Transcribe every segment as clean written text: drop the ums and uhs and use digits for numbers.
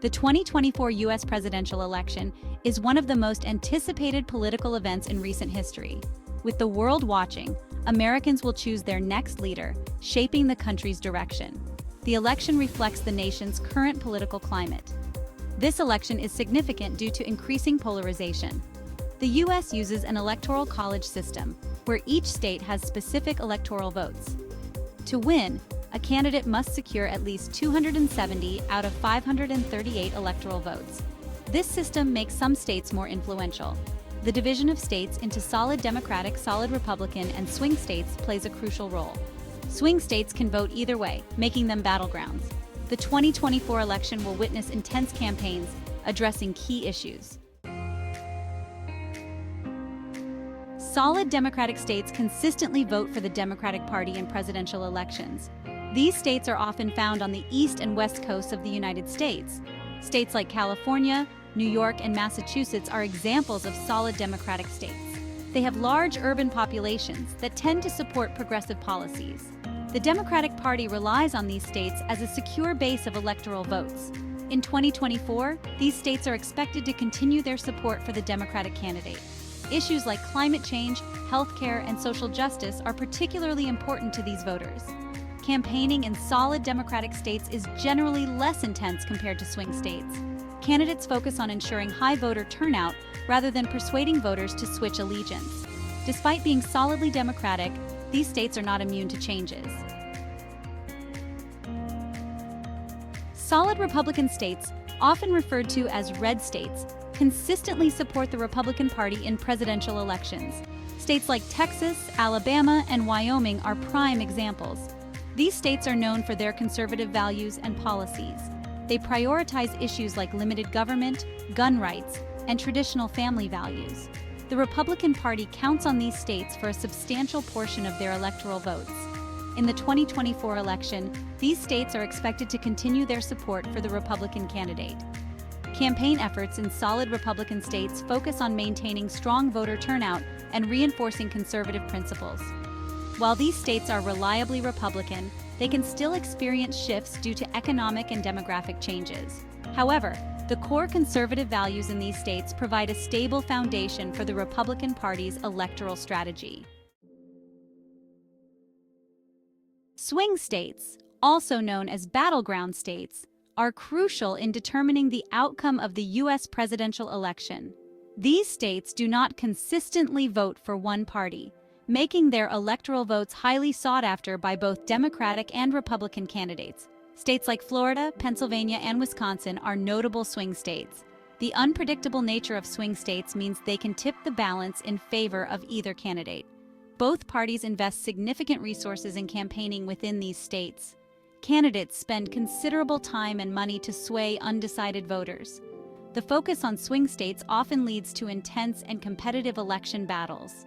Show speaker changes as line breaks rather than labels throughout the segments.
The 2024 U.S. presidential election is one of the most anticipated political events in recent history. With the world watching, Americans will choose their next leader, shaping the country's direction. The election reflects the nation's current political climate. This election is significant due to increasing polarization. The U.S. uses an electoral college system, where each state has specific electoral votes. To win, a candidate must secure at least 270 out of 538 electoral votes. This system makes some states more influential. The division of states into solid Democratic, solid Republican, and swing states plays a crucial role. Swing states can vote either way, making them battlegrounds. The 2024 election will witness intense campaigns addressing key issues. Solid Democratic states consistently vote for the Democratic Party in presidential elections. These states are often found on the east and west coasts of the United States. States like California, New York, and Massachusetts are examples of solid Democratic states. They have large urban populations that tend to support progressive policies. The Democratic Party relies on these states as a secure base of electoral votes. In 2024, these states are expected to continue their support for the Democratic candidate. Issues like climate change, healthcare, and social justice are particularly important to these voters. Campaigning in solid Democratic states is generally less intense compared to swing states. Candidates focus on ensuring high voter turnout rather than persuading voters to switch allegiance. Despite being solidly Democratic, these states are not immune to changes. Solid Republican states, often referred to as red states, consistently support the Republican Party in presidential elections. States like Texas, Alabama, and Wyoming are prime examples. These states are known for their conservative values and policies. They prioritize issues like limited government, gun rights, and traditional family values. The Republican Party counts on these states for a substantial portion of their electoral votes. In the 2024 election, these states are expected to continue their support for the Republican candidate. Campaign efforts in solid Republican states focus on maintaining strong voter turnout and reinforcing conservative principles. While these states are reliably Republican, they can still experience shifts due to economic and demographic changes. However, the core conservative values in these states provide a stable foundation for the Republican Party's electoral strategy. Swing states, also known as battleground states, are crucial in determining the outcome of the U.S. presidential election. These states do not consistently vote for one party, making their electoral votes highly sought after by both Democratic and Republican candidates. States like Florida, Pennsylvania, and Wisconsin are notable swing states. The unpredictable nature of swing states means they can tip the balance in favor of either candidate. Both parties invest significant resources in campaigning within these states. Candidates spend considerable time and money to sway undecided voters. The focus on swing states often leads to intense and competitive election battles.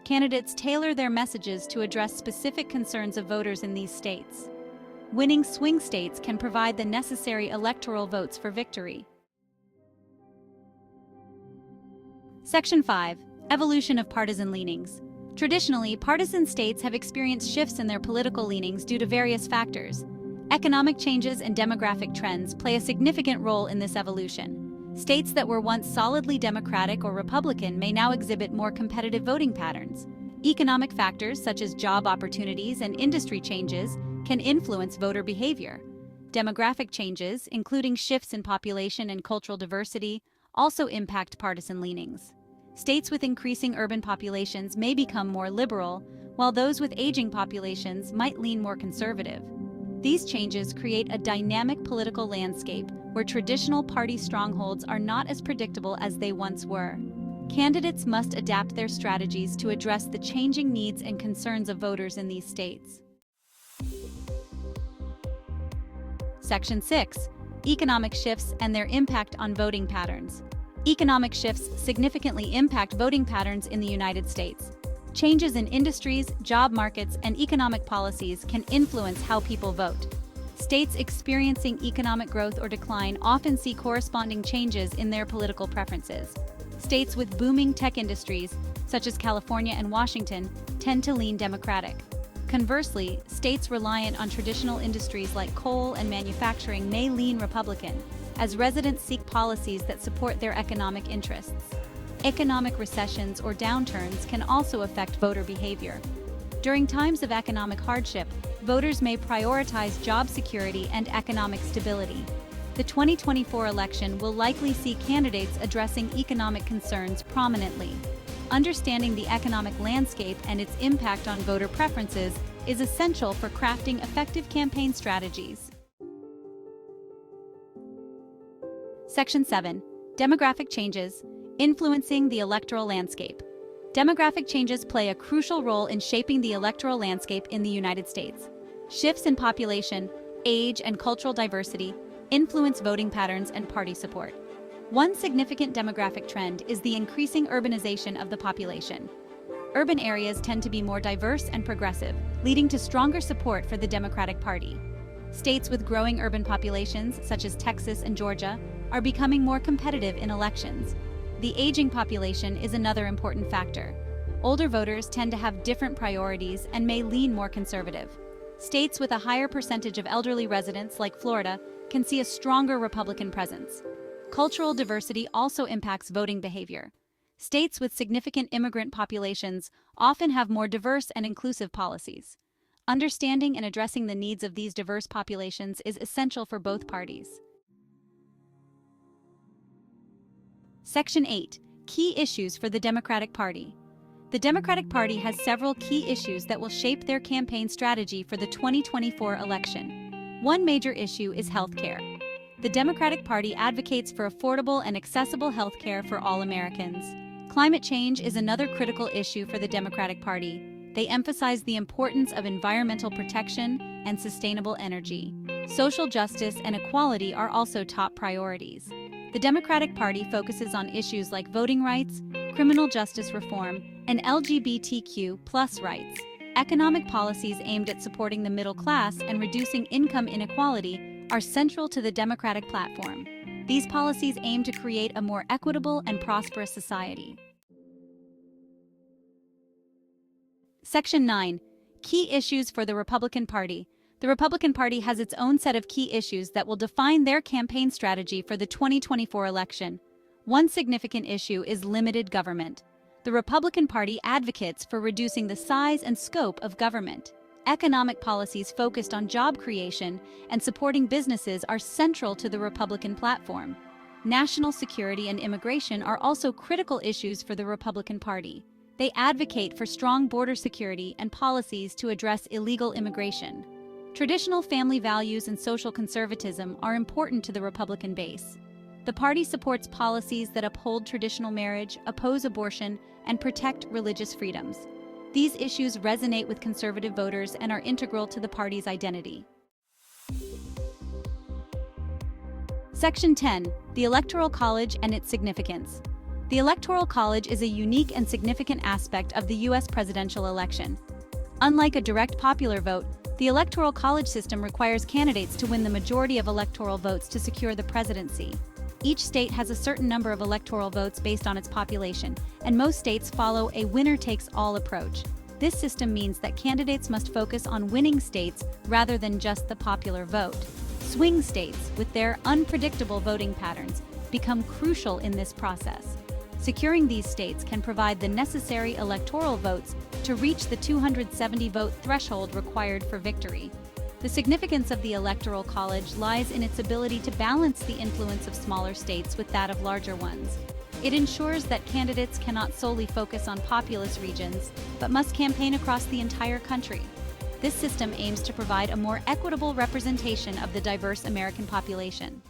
Candidates tailor their messages to address specific concerns of voters in these states. Winning swing states can provide the necessary electoral votes for victory. Section 5. Evolution of partisan leanings. Traditionally, partisan states have experienced shifts in their political leanings due to various factors. Economic changes and demographic trends play a significant role in this evolution. States that were once solidly Democratic or Republican may now exhibit more competitive voting patterns. Economic factors such as job opportunities and industry changes can influence voter behavior. Demographic changes, including shifts in population and cultural diversity, also impact partisan leanings. States with increasing urban populations may become more liberal, while those with aging populations might lean more conservative. These changes create a dynamic political landscape where traditional party strongholds are not as predictable as they once were. Candidates must adapt their strategies to address the changing needs and concerns of voters in these states. Section 6. Economic shifts and their impact on voting patterns. Economic shifts significantly impact voting patterns in the United States. Changes in industries, job markets, and economic policies can influence how people vote. States experiencing economic growth or decline often see corresponding changes in their political preferences. States with booming tech industries, such as California and Washington, tend to lean Democratic. Conversely, states reliant on traditional industries like coal and manufacturing may lean Republican. as residents seek policies that support their economic interests. Economic recessions or downturns can also affect voter behavior. During times of economic hardship, voters may prioritize job security and economic stability. The 2024 election will likely see candidates addressing economic concerns prominently. Understanding the economic landscape and its impact on voter preferences is essential for crafting effective campaign strategies. Section 7. Demographic changes influencing the electoral landscape. Demographic changes play a crucial role in shaping the electoral landscape in the United States. Shifts in population, age, and cultural diversity influence voting patterns and party support. One significant demographic trend is the increasing urbanization of the population. Urban areas tend to be more diverse and progressive, leading to stronger support for the Democratic Party. States with growing urban populations, such as Texas and Georgia, are becoming more competitive in elections. The aging population is another important factor. Older voters tend to have different priorities and may lean more conservative. States with a higher percentage of elderly residents, like Florida, can see a stronger Republican presence. Cultural diversity also impacts voting behavior. States with significant immigrant populations often have more diverse and inclusive policies. Understanding and addressing the needs of these diverse populations is essential for both parties. Section 8. Key issues for the Democratic Party. The Democratic Party has several key issues that will shape their campaign strategy for the 2024 election. One major issue is health care. The Democratic Party advocates for affordable and accessible health care for all Americans. Climate change is another critical issue for the Democratic Party. They emphasize the importance of environmental protection and sustainable energy. Social justice and equality are also top priorities. The Democratic Party focuses on issues like voting rights, criminal justice reform, and LGBTQ+ rights. Economic policies aimed at supporting the middle class and reducing income inequality are central to the Democratic platform. These policies aim to create a more equitable and prosperous society. Section 9. Key issues for the Republican Party. The Republican Party has its own set of key issues that will define their campaign strategy for the 2024 election. One significant issue is limited government. The Republican Party advocates for reducing the size and scope of government. Economic policies focused on job creation and supporting businesses are central to the Republican platform. National security and immigration are also critical issues for the Republican Party. They advocate for strong border security and policies to address illegal immigration. Traditional family values and social conservatism are important to the Republican base. The party supports policies that uphold traditional marriage, oppose abortion, and protect religious freedoms. These issues resonate with conservative voters and are integral to the party's identity. Section 10. The Electoral College and its significance. The Electoral College is a unique and significant aspect of the U.S. presidential election. Unlike a direct popular vote, the Electoral College system requires candidates to win the majority of electoral votes to secure the presidency. Each state has a certain number of electoral votes based on its population, and most states follow a winner-takes-all approach. This system means that candidates must focus on winning states rather than just the popular vote. Swing states, with their unpredictable voting patterns, become crucial in this process. Securing these states can provide the necessary electoral votes to reach the 270-vote threshold required for victory. The significance of the Electoral College lies in its ability to balance the influence of smaller states with that of larger ones. It ensures that candidates cannot solely focus on populous regions, but must campaign across the entire country. This system aims to provide a more equitable representation of the diverse American population.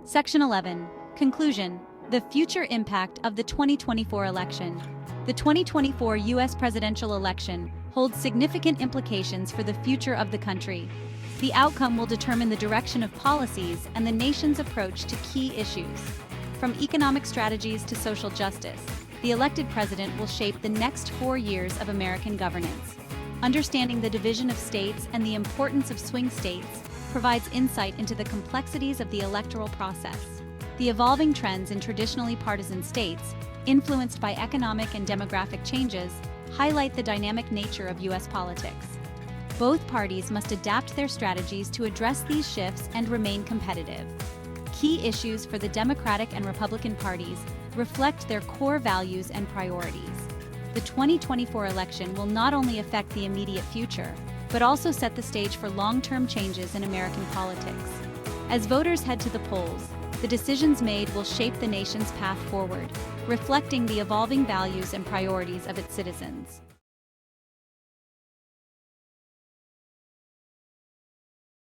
Section 11. Conclusion. The future impact of the 2024 election. The 2024 U.S. presidential election holds significant implications for the future of the country. The outcome will determine the direction of policies and the nation's approach to key issues. From economic strategies to social justice, the elected president will shape the next 4 years of American governance. Understanding the division of states and the importance of swing states provides insight into the complexities of the electoral process. The evolving trends in traditionally partisan states, influenced by economic and demographic changes, highlight the dynamic nature of U.S. politics. Both parties must adapt their strategies to address these shifts and remain competitive. Key issues for the Democratic and Republican parties reflect their core values and priorities. The 2024 election will not only affect the immediate future, but also set the stage for long-term changes in American politics. As voters head to the polls, the decisions made will shape the nation's path forward, reflecting the evolving values and priorities of its citizens.